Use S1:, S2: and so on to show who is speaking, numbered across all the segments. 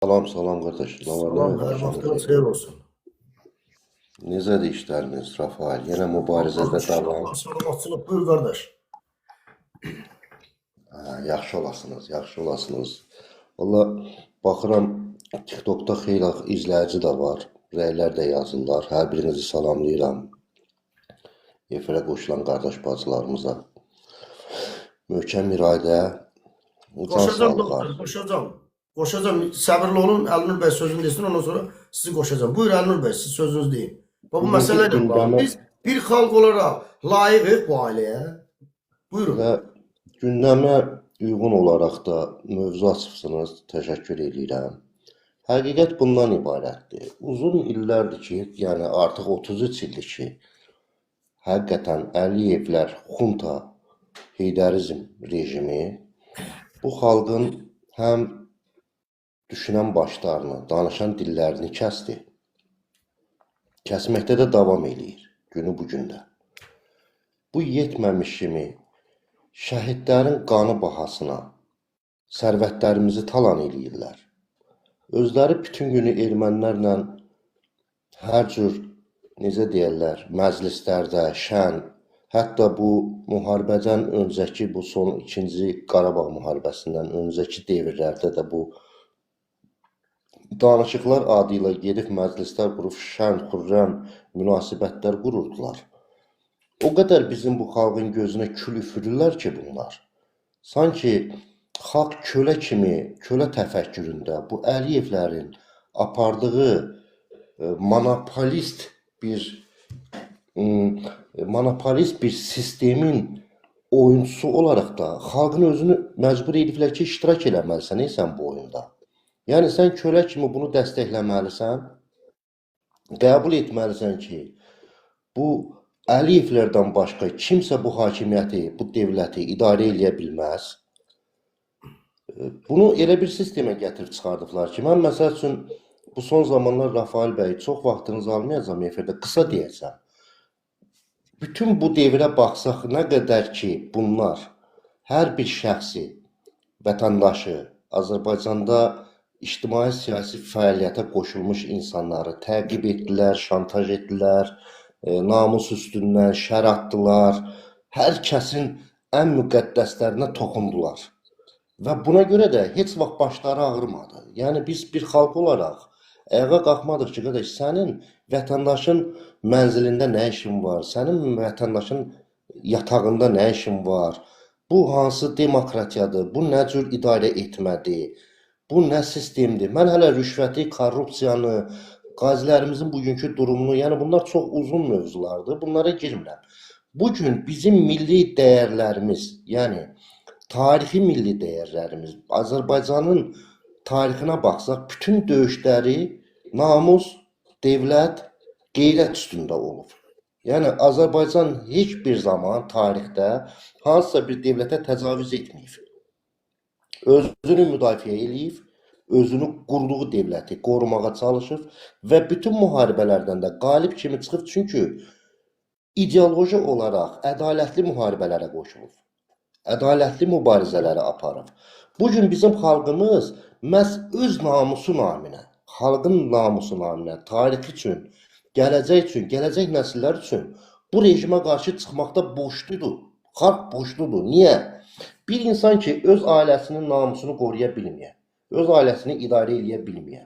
S1: Salam, salam qardaş. Nə var, nə
S2: Salam,
S1: yox,
S2: hər
S1: axşamınız
S2: vaxtınız xeyir
S1: xeyir.
S2: olsun.
S1: Necədir işləriniz, Rafael? Yenə
S2: Allah
S1: mübarizədə
S2: şükür,
S1: davam.
S2: Allah salamatçılıq. Buyur qardaş.
S1: Yaxşı olasınız, yaxşı olasınız. Valla baxıram, TikTokda xeyli izləyici də var. Rəylər də yazırlar. Hər birinizi salamlayıram. Efirə qoşulan qardaş bacılarımıza. Möhkəm iradə, can
S2: Qoşacam
S1: sağlığı
S2: doktor,
S1: arzu.
S2: qoşacam. Qoşacam. Səbirli olun, Əlnur bəy sözünü desin, ondan sonra sizi qoşacam. Buyur Əlnur bəy, siz sözünüzü deyin. Bu
S1: Bugünkü
S2: məsələ ilə bağlı.
S1: gündəmə
S2: Biz bir xalq olaraq layiqik bu ailəyə. Buyurun.
S1: və gündəmə uyğun olaraq da mövzu açıbsınız. Təşəkkür edirəm. Həqiqət bundan ibarətdir. Uzun illərdir ki, yəni artıq 33 ildir ki, həqiqətən Əliyevlər, xunta, heydərizm rejimi bu xalqın həm düşünən başlarını, danışan dillərini kəsdi. Kəsməkdə də davam eləyir günü bu gündə. Bu yetməmiş kimi şəhidlərin qanı bahasına sərvətlərimizi talan eləyirlər. Özləri bütün günü ermənilərlə hər cür, necə deyərlər, məclislərdə, şən, hətta bu müharibədən öncəki, bu son 2-ci Qarabağ müharibəsindən öncəki devirlərdə də bu danışıqlar adı ilə gedib məclislər qurub şən, xürrəm münasibətlər qururdular. O qədər bizim bu xalqın gözünə kül üfürürlər ki bunlar. Sanki xalq kölə kimi, kölə təfəkküründə bu Əliyevlərin apardığı monopolist bir sistemin oyuncusu olaraq da xalqın özünü məcbur ediblər ki, iştirak eləməlisən sən bu oyunda. Yəni sən kölə kimi bunu dəstəkləməlisən, qəbul etməlisən ki, bu Əliyevlərdən başqa kimsə bu hakimiyyəti, bu dövləti idarə edə bilməz. Bunu elə bir sistemə gətirib çıxardıblar ki, mən məsəl üçün bu son zamanlar Rafael bəy çox vaxtınızı almayacağam efirdə, qısa deyəcəm. Bütün bu devrə baxsaq, nə qədər ki bunlar hər bir şəxsi, vətəndaşı, Azərbaycanda ictimai-siyasi fəaliyyətə qoşulmuş insanları təqib etdilər, şantaj etdilər, namus üstündən şər atdılar, hər kəsin ən müqəddəslərinə toxundular. Və buna görə də heç vaxt başları ağrımadı. Yəni biz bir xalq olaraq ayağa qalxmadıq ki, qardaş, sənin vətəndaşın mənzilində nə işin var? Sənin vətəndaşın yatağında nə işin var? Bu hansı demokratiyadır? Bu nə cür idarə etmədir? Bu nə sistemdir? Mən hələ rüşvəti, korrupsiyanı, qazilərimizin bugünkü durumunu, yəni bunlar çox uzun mövzulardır. Bunlara girmirəm. Bugün bizim milli dəyərlərimiz, yəni tarixi milli dəyərlərimiz, Azərbaycanın tarixinə baxsaq, bütün döyüşləri namus, dövlət, qeyrət üstündə olub. Yəni Azərbaycan heç bir zaman tarixdə hansısa bir dövlətə təcavüz etməyib. Özünü müdafiə eləyib, özünü qurduğu dövləti qorumağa çalışıb və bütün müharibələrdən də qalib kimi çıxıb, çünki ideoloji olaraq ədalətli müharibələrə qoşulub, ədalətli mübarizələri aparıb. Bugün bizim xalqımız məhz öz namusu naminə, xalqın namusu naminə, tarix üçün, gələcək nəsillər üçün bu rejimə qarşı çıxmaqda borcludur. Xalq borcludur. Niyə? Bir insan ki, öz ailəsinin namusunu qoruya bilməyə, öz ailəsini idarə edə bilməyə,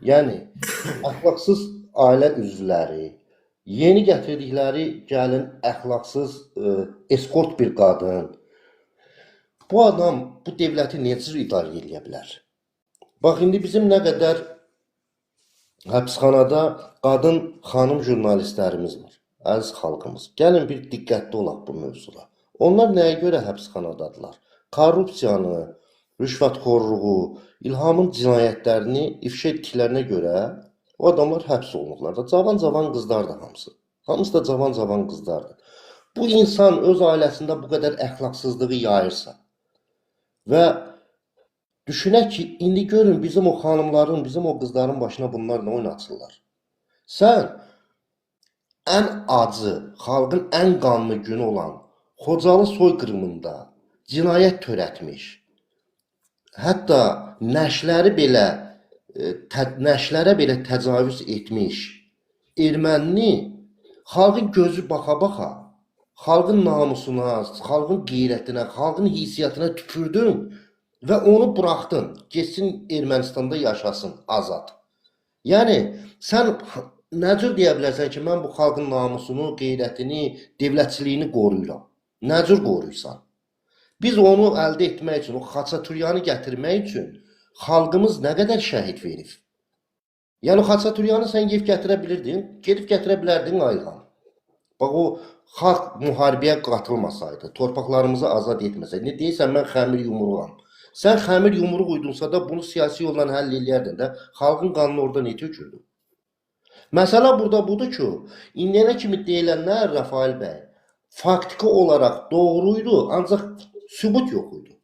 S1: yəni əxlaqsız ailə üzvləri, yeni gətirdikləri gəlin əxlaqsız eskort bir qadın, bu adam bu dövləti necə idarə edə bilər? Bax, indi bizim nə qədər həbsxanada qadın, xanım jurnalistlərimiz var, əziz xalqımız. Gəlin bir diqqətli olaq bu mövzuda. Onlar nəyə görə həbsxanadadılar? Korrupsiyanı, rüşvətxorluğu, İlhamın cinayətlərini ifşa etdiklərinə görə o adamlar həbs olunurlar da. Cavan qızlardır hamısı. Hamısı da cavan qızlardır. Bu insan öz ailəsində bu qədər əxlaqsızlığı yayırsa və düşünək ki, indi görün bizim o xanımların, bizim o qızların başına bunlar nə oynatırlar. Sən ən acı, xalqın ən qanlı günü olan Xocalı soyqırımında cinayət törətmiş, hətta nəşləri belə nəşrlərə belə təcavüz etmiş ermənini xalqın gözü baxa-baxa, xalqın namusuna, xalqın qeyrətinə, xalqın heysiyyatına tüpürdün və onu buraxdın, getsin Ermənistanda yaşasın azad. Yəni sən nə cür deyə bilərsən ki, mən bu xalqın namusunu, qeyrətini, dövlətçiliyini qoruyuram? Nə cür qoruyursan? Biz onu əldə etmək üçün, o Xaçatüryanı gətirmək üçün xalqımız nə qədər şəhid verib? Yəni Xaçatüryanı sən gedib gətirə bilirdin, gedib gətirə bilərdin Ayğan. Bax o xalq müharibəyə qatılmasaydı, torpaqlarımızı azad etməsəydi, ne deyirsən mən xəmir yumruğam. Sən xəmir yumruq uydunsa da bunu siyasi yolla həll eləyərdin də, xalqın qanını orada ne tökürdü? Məsələ burada budur ki, indiyənə kimi deyilənlər Rafael bəy, faktiki olaraq doğruydu, ancaq sübut yox idi.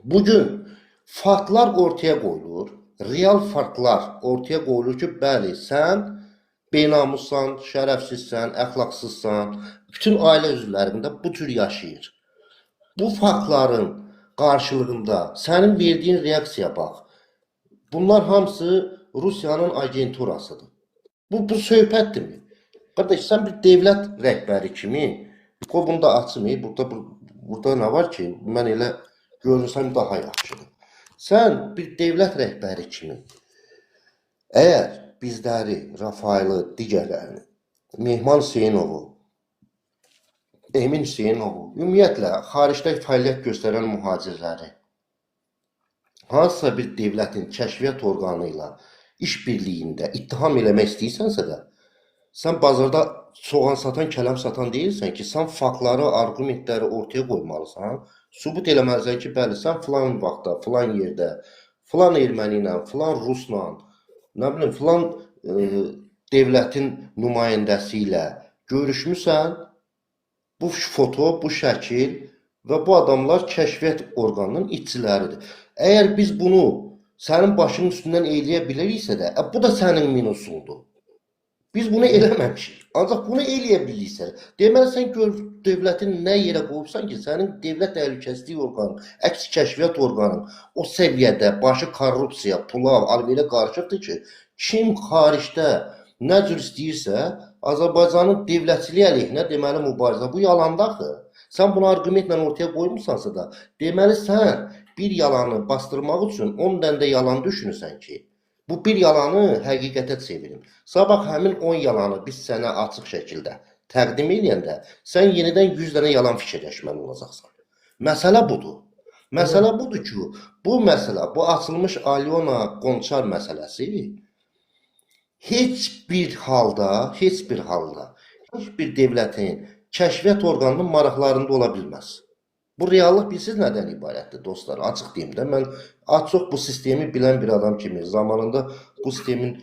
S1: Bugün faktlar ortaya qoyulur, real faktlar ortaya qoyulur ki, bəli, sən benamussan, şərəfsizsən, əxlaqsızsan, bütün ailə üzvlərində bu tür yaşayır. Bu faktların qarşılığında sənin verdiyin reaksiya bax. Bunlar hamısı Rusiyanın agenturasıdır. Bu söhbətdirmi? Qardaş, sən bir dövlət rəhbəri kimi, bunu da açmayıb, burada nə var ki, mən elə görürsəm daha yaxşıdır. Sən bir dövlət rəhbəri kimi, əgər bizləri, Rafaeli, digərlərini, Mehman Hüseynovu, Emin Hüseynovu, ümumiyyətlə, xaricdə fəaliyyət göstərən mühacirləri, hansısa bir dövlətin kəşfiyyat orqanı ilə iş birliyində ittiham eləmək istəyirsənsə də, sən bazarda soğan satan, kələm satan deyilsən ki, sən faktları, argumentləri ortaya qoymalısan, sübut eləməlisən ki, bəli, sən filan vaxtda, filan yerdə, filan erməni ilə, filan rusla, nə bilim, filan dövlətin nümayəndəsi ilə görüşmüsən, bu foto, bu şəkil və bu adamlar kəşfiyyat orqanının işçiləridir. Əgər biz bunu sənin başının üstündən eləyə biliriksə də, bu da sənin minusundur. Biz bunu eləməmişik. Ancaq bunu eləyə bilirsən. Deməli, sən dövlətin nə yerə qoyubsan ki, sənin dövlət təhlükəsizlik orqanı, əks kəşfiyyat orqanı o səviyyədə başı korrupsiya, pula, alverə qarışıqdır ki, kim xaricdə nə cür istəyirsə, Azərbaycanın dövlətçiliyi əleyhinə deməli mübarizə. Bu yalandır axı. Sən bunu argumentlə ortaya qoymursansa da, deməli sən bir yalanı bastırmaq üçün 10 dənə də yalan düşünürsən ki, bu bir yalanı həqiqətə çevirin. Sabah həmin 10 yalanı biz sənə açıq şəkildə təqdim edəndə, sən yenidən 100 dənə yalan fikirləşməli olacaqsan. Məsələ budur. Məsələ budur ki, bu məsələ, bu açılmış Alyona Qonçar məsələsi heç bir halda, heç bir dövlətin kəşfiyyat orqanının maraqlarında ola bilməz. Bu reallıq bilsiz nədən ibarətdir dostlar? Açıq deyim də, mən çox bu sistemi bilən bir adam kimi, zamanında bu sistemin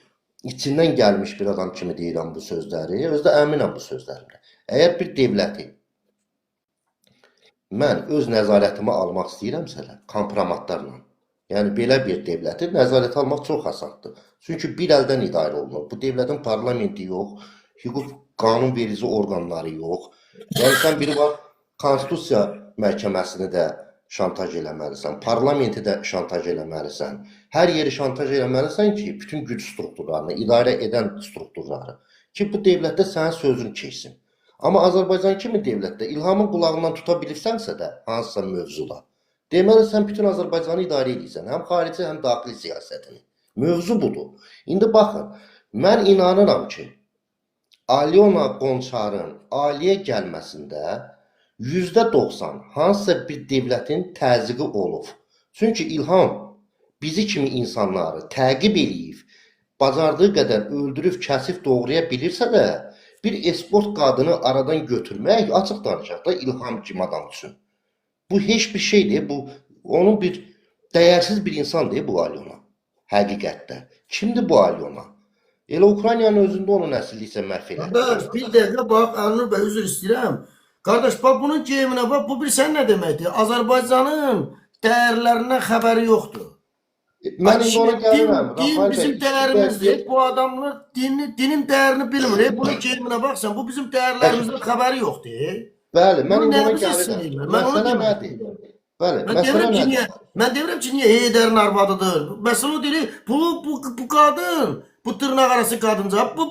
S1: içindən gəlmiş bir adam kimi deyirəm bu sözləri, özdə əminəm bu sözlərimdə. Əgər bir dövləti mən öz nəzarətimə almaq istəyirəmsə, kompromatlarla, yəni belə bir dövləti nəzarət almaq çox asandır. Çünki bir əldən idarə olunur. Bu dövlətin parlamenti yox, hüquq qanun verici orqanları yox. Yəni sən biri var, konstitusiya məhkəməsini də şantaj eləməlisən, parlamenti də şantaj eləməlisən. Hər yeri şantaj eləməlisən ki, bütün güc strukturlarını, idarə edən strukturları ki, bu dövlətdə sənin sözün keçsin. Amma Azərbaycan kimi dövlətdə İlhamın qulağından tuta bilirsənsə də, hansısa mövzuda, deməli sən bütün Azərbaycanı idarə edirsən, həm xarici, həm daxili siyasətini. Mövzu budur. İndi baxın, mən inanıram ki, Alyona Qonçarın aliyə gəlməsində %90 hansısa bir dövlətin təzyiqi olub. Çünki İlham bizi kimi insanları təqib eləyib, bacardığı qədər öldürüb, kəsib doğraya bilirsə də, bir esport qadını aradan götürmək açıq danışaq da İlham kimi adam üçün. Bu heç bir şeydir, bu onun bir dəyərsiz bir insandır bu Alyona. Həqiqətdə. Kimdir bu Alyona? Elə Ukraynanın özündə onun nəsilliyi isə məhv edir.
S2: Qardaş, bir dəqiqə bax, Əlnur bəy, üzr istəyirəm. Qardaş, bax, bunun geyiminə bax, bu bir sən nə deməkdir? Azərbaycanın dəyərlərindən xəbəri yoxdur.
S1: Mən indi ona gəlirəm.
S2: Din bizim dəyərimizdir. Bu adamlar dinin dəyərini bilmir. Bunun geyiminə baxsan, bu bizim dəyərlərimizdən xəbəri yoxdur.
S1: Bəli, mən indi ona gəlirəm. Məsələ nədir? Bəli,
S2: Mən
S1: məsələ
S2: demirəm ki,
S1: nədir?
S2: niyə? Mən demirəm ki, niyə Heydərin arvadıdır. Məsələ o deyil. Bu qadın, bu dırnaq arası qadınca. Bu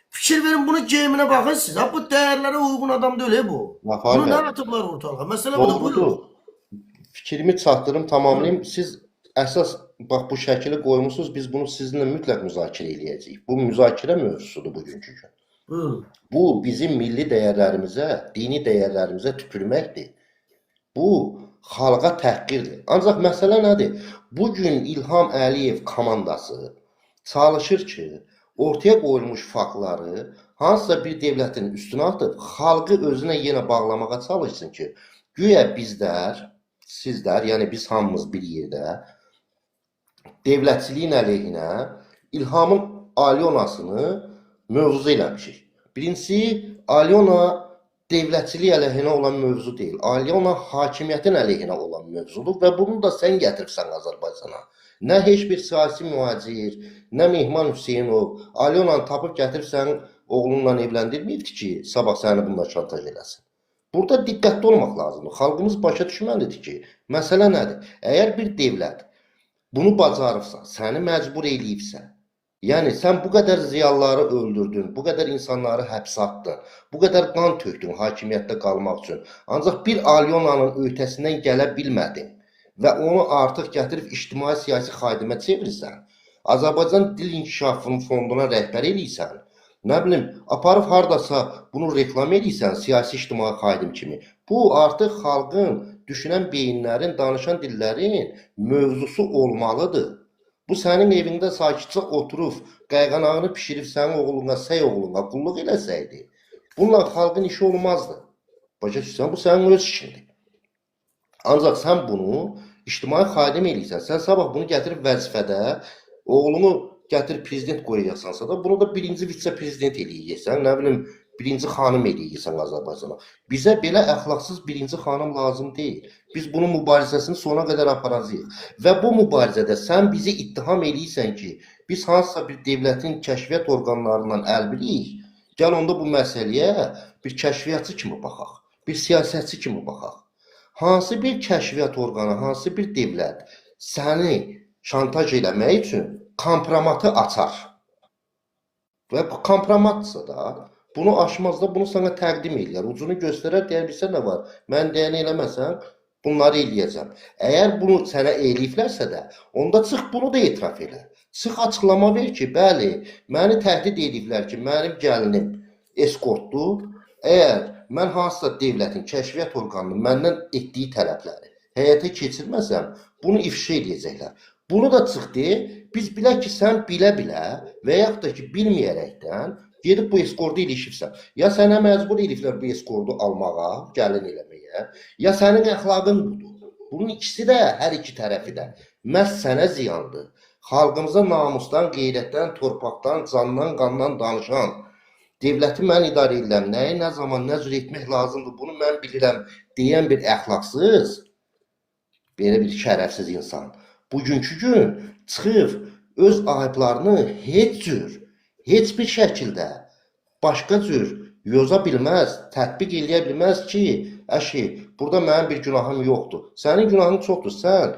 S2: fikir verin bunun geyiminə baxın siz. Ha, bu dəyərlərə uyğun adam deyil bu.
S1: Rafael
S2: Bunu
S1: bəy,
S2: nə atıblar ortalığa? Məsələ budur.
S1: doğrudur.
S2: Buyurun.
S1: Fikrimi çatdırım,
S2: Buyurun.
S1: tamamlayım. Siz əsas bax bu şəkili qoymusunuz, biz bunu sizinlə mütləq müzakirə eləyəcəyik. Bu müzakirə mövzusudur bugünkü gün.
S2: Buyurun.
S1: Bu bizim milli dəyərlərimizə, dini dəyərlərimizə tüpürməkdir. Bu xalqa təhqirdir. Ancaq məsələ nədir? Bu gün İlham Əliyev komandası çalışır ki, ortaya qoyulmuş faktları hansısa bir dövlətin üstünə atıb xalqı özünə yenə bağlamağa çalışsın ki, güya bizlər, sizlər, yəni biz hamımız bir yerdə dövlətçiliyin əleyhinə İlhamın Alyonasını mövzu eləmişik. Birincisi, Alyona dövlətçilik əleyhinə olan mövzu deyil. Alyona hakimiyyətin əleyhinə olan mövzudur və bunu da sən gətiribsən Azərbaycana. Nə heç bir siyasi mühacir, nə Mehman Hüseynov Alyonanı tapıb gətirib sənin oğlunla evləndirməyibdi ki, sabah səni bununla şantaj eləsin. Burada diqqətli olmaq lazımdır. Xalqımız başa düşməlidir ki, məsələ nədir? Əgər bir dövlət bunu bacarıbsa, səni məcbur eləyibsə, yəni sən bu qədər ziyalıları öldürdün, bu qədər insanları həbsə atdın, bu qədər qan tökdün hakimiyyətdə qalmaq üçün, ancaq bir Alyonanın öhdəsindən gələ bilmədin və onu artıq gətirib ictimai-siyasi xadimə çevirirsən, Azərbaycan Dil İnkişafının fonduna rəhbər eləyirsən, nə bilim, aparıb hardasa bunu reklam eləyirsən siyasi-ictimai xadim kimi. Bu artıq xalqın, düşünən beyinlərin, danışan dillərin mövzusu olmalıdır. Bu sənin evində sakitcə oturub, qayğanağını pişirib sənin oğluna, səy oğluna qulluq eləsəydi, bununla xalqın işi olmazdı. Başa düşsən, bu sənin öz işindir. Ancaq sən bunu ictimai xadim eləyirsən. Sən sabah bunu gətirib vəzifədə, oğlunu gətirib prezident qoyacaqsansa da, bunu da birinci vitse-prezident eləyəcəksən, nə bilim, birinci xanım eləyəcəksən Azərbaycana. Bizə belə əxlaqsız birinci xanım lazım deyil. Biz bunun mübarizəsini sona qədər aparacağıq. Və bu mübarizədə sən bizi ittiham eləyirsən ki, biz hansısa bir dövlətin kəşfiyyat orqanlarından əlbiliyik. Gəl onda bu məsələyə bir kəşfiyyatçı kimi baxaq, bir siyasətçi kimi baxaq. Hansı bir kəşfiyyat orqanı, hansı bir dövlət səni şantaj eləmək üçün kompromatı açar. Və bu kompromatsa da, bunu aşmazda bunu sana təqdim eləyər. Ucunu göstərər, deyər bilsə nə var? Mən deyəni eləməsəm, bunları eləyəcəm. Əgər bunu sənə eləyiblərsə də, onda çıx bunu da etiraf elə. Çıx açıqlama ver ki, bəli, məni təhdid ediblər ki, mənim gəlinim eskortdur. Əgər mən hansısa dövlətin kəşfiyyat orqanının məndən etdiyi tələbləri həyata keçirməsəm, bunu ifşa edəcəklər. Bunu da çıx de, biz bilək ki, sən bilə-bilə və yaxud da ki, bilməyərəkdən gedib bu eskortu ilişibsən. Ya sənə məcbur eliflər bu eskortu almağa, gəlin eləməyə, ya sənin əxlaqın budur. Bunun ikisi də, hər iki tərəfi də məhz sənə ziyandır. Xalqımıza namusdan, qeyrətdən, torpaqdan, candan, qandan danışan, dövləti mən idarə edirəm, nəyi, nə zaman, nə cür etmək lazımdır, bunu mən bilirəm deyən bir əxlaqsız, belə bir şərəfsiz insan. Bugünkü gün çıxıb öz ayıblarını heç bir şəkildə başqa cür yoza bilməz, tətbiq eləyə bilməz ki, əşi, burada mənim bir günahım yoxdur. Sənin günahın çoxdur, sən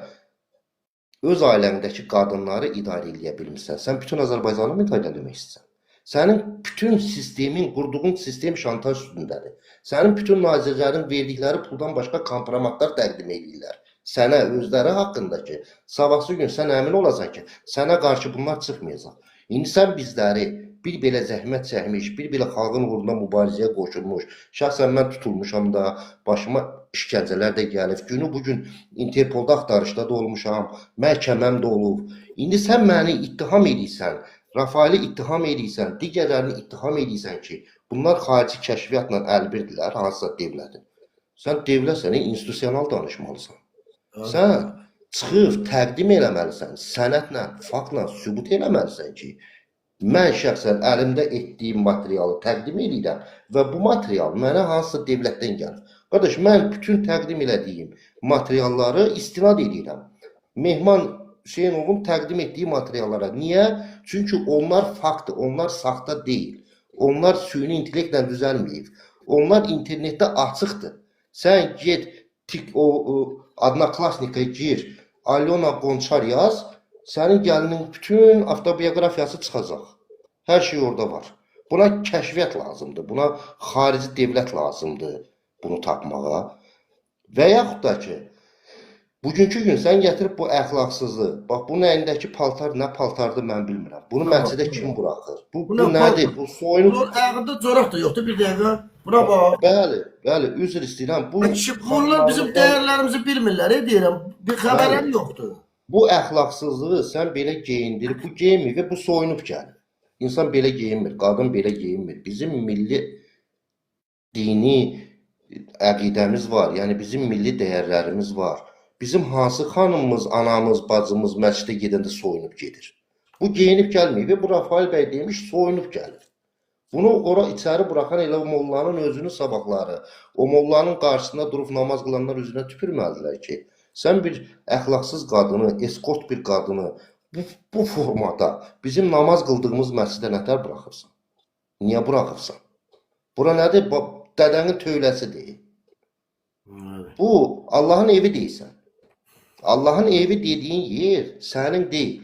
S1: öz ailəndəki qadınları idarə eləyə bilmirsən. Sən bütün Azərbaycanı mı idarə eləmək istəyirsən? Sənin bütün sistemin, qurduğun sistem şantaj üstündədir. Sənin bütün nazirlərin verdikləri puldan başqa kompromatlar təqdim edirlər. Sənə özləri haqqında ki, sabahsı gün sən əmin olasan ki, sənə qarşı bunlar çıxmayacaq. İndi sən bizləri bir belə zəhmət çəkmiş, bir belə xalqın uğrunda mübarizəyə qoşulmuş, şəxsən mən tutulmuşam da, başıma işgəncələr də gəlib, günü bugün Interpolda axtarışda da olmuşam, məhkəməm də olub. İndi sən məni ittiham edirsən, Rafaeli ittiham edirsən, digərlərini ittiham edirsən ki, bunlar xarici kəşfiyyatla əlbirdirlər, hansısa dövlətin. Sən dövlətsən, institusional danışmalısan. Sən çıxıb təqdim eləməlisən, sənətlə, faktla sübut eləməlisən ki, mən şəxsən əlimdə etdiyim materialı təqdim edirəm və bu material mənə hansısa dövlətdən gəlir. Qardaş, mən bütün təqdim elədiyim materialları istinad edirəm. Mehman Hüseynovun təqdim etdiyi materiallara. Niyə? Çünki onlar faktdır, onlar saxta deyil. Onlar süni intellektlə düzəlməyib. Onlar internetdə açıqdır. Sən get Adnaklasnika gir, Alyona Qonçar yaz, sənin gəlinin bütün avtobiografiyası çıxacaq. Hər şey orada var. Buna kəşfiyyat lazımdır, buna xarici dövlət lazımdır bunu tapmağa. Və yaxud da ki, bugünkü gün sən gətirib bu əxlaqsızı, bax bunun əlindəki paltar nə paltardır mən bilmirəm. Bunu məscidə kim buraxır? Bu nədir? Bu soyunub...
S2: Ayağında coraq da yoxdur bir dəqiqə. Buna bax.
S1: Bəli, üzr istəyirəm.
S2: Bunlar bizim dəyərlərimizi bilmirlər, deyirəm. Bir xəbərləri yoxdur.
S1: Bu əxlaqsızlığı sən belə geyindirib, bu geyinmir və bu soyunub gəlir. İnsan belə geyinmir, qadın belə geyinmir. Bizim milli dini əqidəmiz var, yəni bizim milli dəyərlərimiz var. Bizim hansı xanımımız, anamız, bacımız məscidə gedəndə soyunub gedir. Bu geyinib gəlmir və bu Rafael bəy demiş soyunub gəlir. Bunu ora içəri buraxan elə o mollanın özünün sabahları, o mollanın qarşısında durub namaz qılanlar üzünə tüpürməzdilər ki, sən bir əxlaqsız qadını, eskort bir qadını bu formada bizim namaz qıldığımız məscidə nətər buraxırsan? Niyə buraxırsan? Bura nədir? Dədənin tövləsidir. Bu Allahın evi deyilsən. Allahın evi dediyin yer sənin deyil.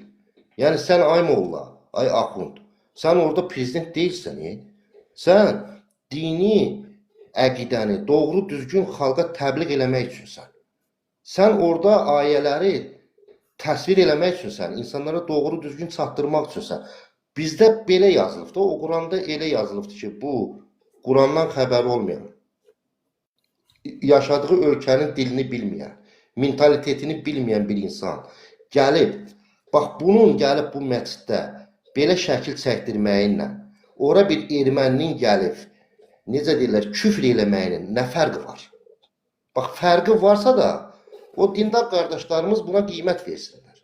S1: Yəni sən ay molla, ay axund, sən orada prezident deyilsən. Sən dini əqidəni doğru düzgün xalqa təbliğ eləmək üçünsən. Sən orada ayələri təsvir eləmək üçünsən, insanlara doğru düzgün çatdırmaq üçünsən. Bizdə belə yazılıbdır, o Quranda elə yazılıbdır ki, bu Qurandan xəbəri olmayan, yaşadığı ölkənin dilini bilməyən, mentalitetini bilməyən bir insan gəlib, bax bunun gəlib bu məsciddə belə şəkil çəkdirməyinlə, ora bir erməninin gəlib, necə deyirlər, küfr eləməyinin nə fərqi var? Bax, fərqi varsa da, o dindar qardaşlarımız buna qiymət versinlər.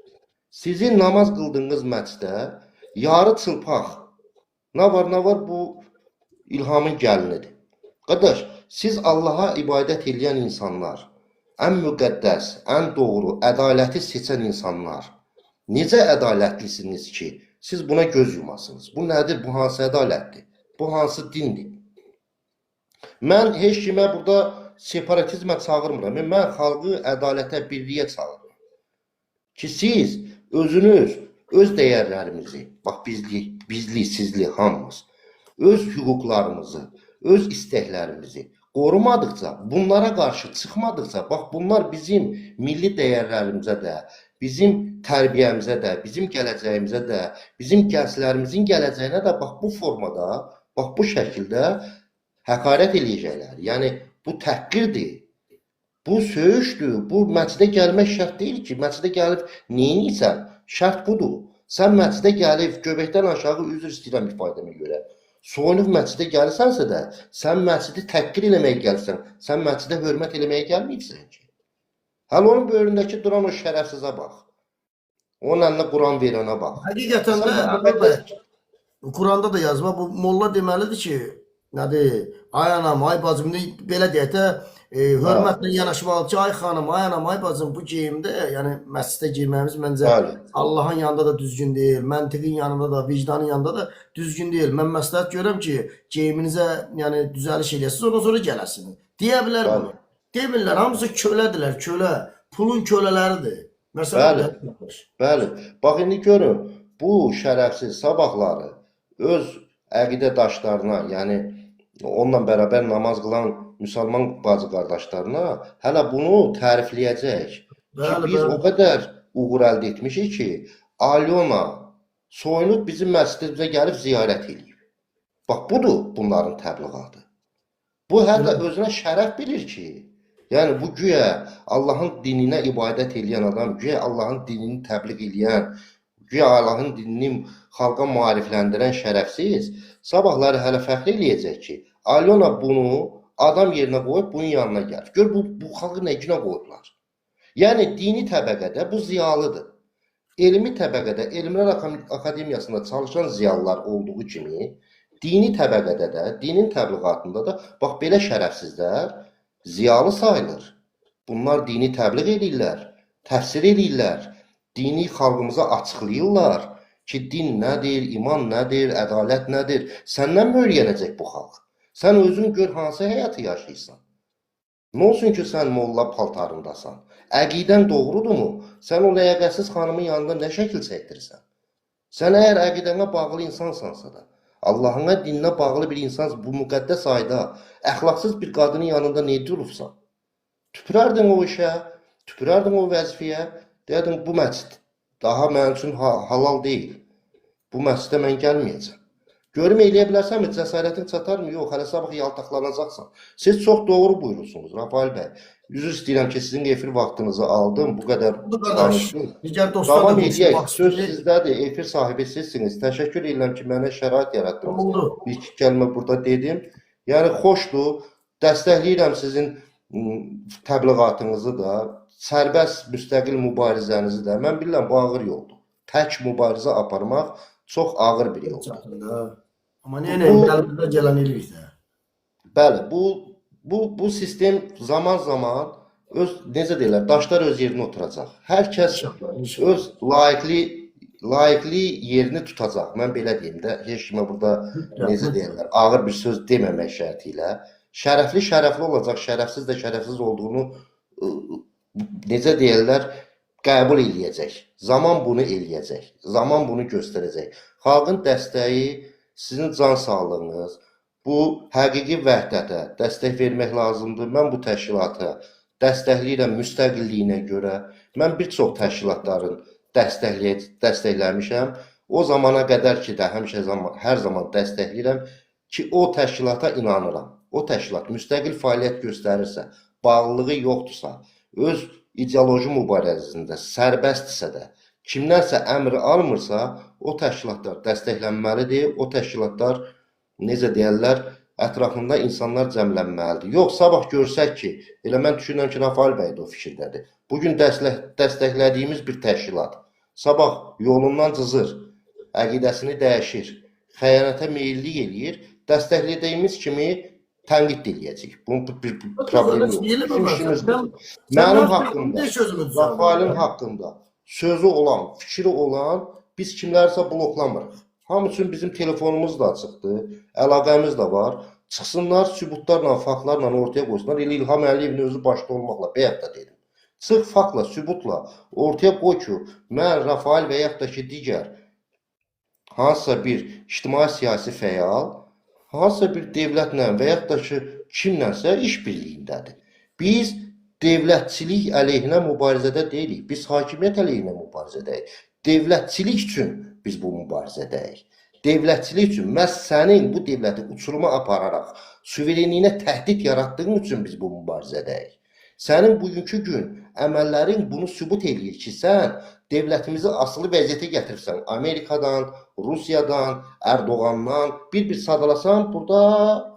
S1: Sizin namaz qıldığınız məsciddə yarı çılpaq, nə var bu İlhamın gəlinidir. Qardaş, siz Allaha ibadət edən insanlar, ən müqəddəs, ən doğru, ədaləti seçən insanlar, necə ədalətlisiniz ki, siz buna göz yumasınız? Bu nədir? Bu hansı ədalətdir? Bu hansı dindir? Mən heç kimə burada separatizmə çağırmıram. Mən xalqı ədalətə, birliyə çağırıram. Ki siz özünüz, öz dəyərlərimizi, bax bizli, sizli, hamımız, öz hüquqlarımızı, öz istəklərimizi qorumadıqca, bunlara qarşı çıxmadıqca, bax bunlar bizim milli dəyərlərimizə də, bizim tərbiyəmizə də, bizim gələcəyimizə də, bizim gənclərimizin gələcəyinə də bax bu formada, bax bu şəkildə həqarət eləyəcəklər. Yəni bu təhqirdir, bu söyüşdür, bu məscidə gəlmək şərt deyil ki, məscidə gəlib neyinirsən? Şərt budur. Sən məscidə gəlib, göbəkdən aşağı üzr istəyirəm ifadəmə görə. Soyunub məscidə gəlirsənsə də, sən məscidi təhqir eləməyə gəlsən, sən məscidə hörmət eləməyə gəlməyibsən ki. Hələ onun böyründəki duran o şərəfsizə bax. Onun əlinə Quran verənə bax.
S2: Həqiqətən də, Quranda da yazma, bu molla deməlidir ki, nədir, ay anam, ay bacım, belə deyək də, hörmətlə yanaşmalı ki, ay xanım, ay anam, ay bacım, bu geyimdə, yəni məscidə girməyimiz məncə Allahın yanında da düzgün deyil, məntiqin yanında da, vicdanın yanında da düzgün deyil. Mən məsləhət görürəm ki, geyiminizə yəni düzəliş eləyəsiniz, ondan sonra gələsiniz. Deyə bilər bunu. Demirlər, hamısı kölədirlər, kölə, pulun kölələridir.
S1: Bəli. Bax, indi görün, bu şərəfsiz sabahları öz əqidədaşlarına, yəni onunla bərabər namaz qılan müsəlman bacı qardaşlarına hələ bunu tərifləyəcək. Ki, biz o qədər uğur əldə etmişik ki, Alyona soyunub bizim məscidimizə gəlib ziyarət edib. Bax, budur bunların təbliğatı. Bu hətta özünə şərəf bilir ki, yəni bu güya Allahın dininə ibadət edən adam, güya Allahın dinini təbliğ edən, güya Allahın dinini xalqa maarifləndirən şərəfsiz, sabahları hələ fəxr eləyəcək ki, Alyona bunu adam yerinə qoyub bunun yanına gəlir. Gör, bu xalqı nə günə qoyublar. Yəni, dini təbəqədə bu ziyalıdır. Elmi təbəqədə, Elmlər Akademiyasında çalışan ziyalılar olduğu kimi, dini təbəqədə də, dinin təbliğatında da, bax, belə şərəfsizlər ziyalı sayılır. Bunlar dini təbliğ edirlər, təfsir edirlər, dini xalqımıza açıqlayırlar ki, din nədir, iman nədir, ədalət nədir? Səndən mi öyrənəcək bu xalq? Sən özün gör hansı həyatı yaşayırsan. Nə olsun ki, sən molla paltarındasan? Əqidən doğrudurmu? Sən o ləyaqətsiz xanımın yanında nə şəkil çəkdirirsən? Sən əgər əqidənə bağlı insansansa da, Allahına, dininə bağlı bir insansan, bu müqəddəs ayda əxlaqsız bir qadının yanında niyə durursan? Tüpürərdin o işə, tüpürərdin o vəzifəyə, deyərdin bu məscid daha mənim üçün halal deyil. Bu məscidə mən gəlməyəcəm. Görüm eləyə bilərsənmi, cəsarətin çatarmı? Yox, hələ sabah yaltaqlanacaqsan. Siz çox doğru buyurursunuz, Rafael bəy. Üzr istəyirəm ki, sizin efir vaxtınızı aldım, bu qədər danışdım.
S2: Digər dostlar da
S1: Davam edək,
S2: konuşmaq
S1: söz
S2: istəyir.
S1: sizdədir, efir sahibi sizsiniz. Təşəkkür edirəm ki, mənə şərait yaratdınız.
S2: Oldu.
S1: Bir iki kəlmə burada dedim. Yəni, xoşdur, dəstəkləyirəm sizin təbliğatınızı da, sərbəst müstəqil mübarizənizi də. Mən bilirəm, bu ağır yoldur. Tək mübarizə aparmaq çox ağır bir yoldur.
S2: Amma neyinəyim, əlimizdən gələn eləyirik də.
S1: Bəli, bu sistem zaman-zaman necə deyirlər, daşlar öz yerinə oturacaq. Hər kəs öz layiqli yerini tutacaq. Mən belə deyim də, heç kimə burada necə deyirlər, ağır bir söz deməmək şərti ilə. Şərəfli şərəfli olacaq, şərəfsiz də şərəfsiz olduğunu necə deyirlər, qəbul eləyəcək. Zaman bunu eləyəcək. Zaman bunu göstərəcək. Xalqın dəstəyi, sizin can sağlığınız, bu həqiqi vəhdətə dəstək vermək lazımdır. Mən bu təşkilata dəstəkləyirəm müstəqilliyinə görə. Mən bir çox təşkilatların dəstəkləmişəm. O zamana qədər ki də hər zaman dəstəkləyirəm ki, o təşkilata inanıram. O təşkilat müstəqil fəaliyyət göstərirsə, bağlılığı yoxdursa, öz ideoloji mübarizəsində sərbəstdirsə də, kimdənsə əmri almırsa, o təşkilatlar dəstəklənməlidir. O təşkilatlar, necə deyərlər, ətrafında insanlar cəmlənməlidir. Yox, sabah görsək ki, elə mən düşünürəm ki, Rafael bəy də o fikirdədir. Bugün dəstəklədiyimiz bir təşkilat, sabah yolundan cızır, əqidəsini dəyişir, xəyanətə meyillik eləyir, dəstəklədiyimiz kimi tənqid eləyəcək. Bunun bir problemi yox. Bizim işimizdir. Mənim haqqımda, Rafaelin haqqında sözü olan, fikri olan, biz kimlərsə bloklamırıq. Hamı üçün bizim telefonumuz da açıqdır, əlaqəmiz də var. Çıxsınlar, sübutlarla, faktlarla ortaya qoysunlar. Elə İlham Əliyevin özü başda olmaqla, bəyək də dedim. Çıx faktla, sübutla ortaya qoy ki, mən Rafael və yaxud da ki, digər hansısa bir ictimai-siyasi fəal, hansısa bir dövlətlə və yaxud da ki, kimlənsə iş birliyindədir. Biz dövlətçilik əleyhinə mübarizədə deyilik, biz hakimiyyət əleyhinə mübarizədəyik. Dövlətçilik üçün biz bu mübarizədəyik. Dövlətçilik üçün, məhz sənin bu dövləti uçuruma apararaq, suverenliyinə təhdid yaratdığın üçün biz bu mübarizədəyik. Sənin bugünkü gün əməllərin bunu sübut eləyir ki, sən dövlətimizi asılı vəziyyətə gətirsən. Amerikadan, Rusiyadan, Erdoğandan bir sadalasan, burada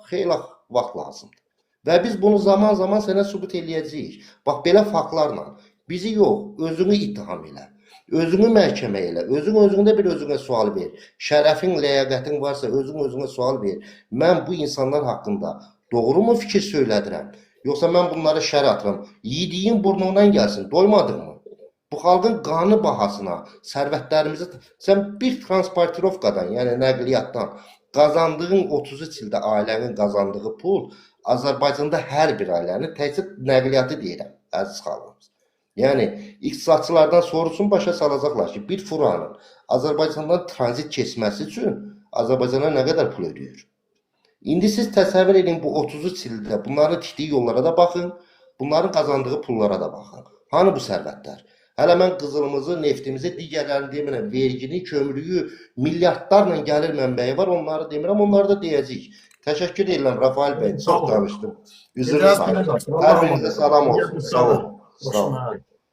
S1: xeyli vaxt lazımdır. Və biz bunu zaman-zaman sənə sübut eləyəcəyik. Bax, belə faktlarla bizi yox, özünü ittiham elə. Özünü məhkəmə elə, özündə bir özünə sual ver. Şərəfin, ləyaqətin varsa özünə sual ver. Mən bu insanlar haqqında doğru mu fikir söylədirəm? Yoxsa mən bunları şər atıram? Yediyin burnundan gəlsin, doymadın mı? Bu xalqın qanı bahasına, sərvətlərimizi, sən bir transportirovkadan, yəni nəqliyyatdan qazandığın 33 ildə ailənin qazandığı pul, Azərbaycanda hər bir ailənin təkcə nəqliyyatı deyirəm, əziz xalqımız. Yəni, iqtisadçılardan sorusun başa salacaqlar ki, bir furanın Azərbaycandan tranzit keçməsi üçün Azərbaycana nə qədər pul ödəyir? İndi siz təsəvvür edin bu 33 ildə bunların tikdiyi yollara da baxın, bunların qazandığı pullara da baxın. Hanı bu sərvətlər? Hələ mən qızılımızı, neftimizi, digərlərini demirəm, vergini, kömürlüyü, milyardlarla gəlir mənbəyi var, onları demirəm, onları da deyəcəyik. Təşəkkür edirəm Rafael bəy, çox danışdım. Üzr istəyirəm. Hər birinizə salam olsun. Sağ olun.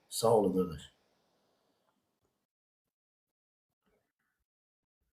S2: Sağ olun qardaş.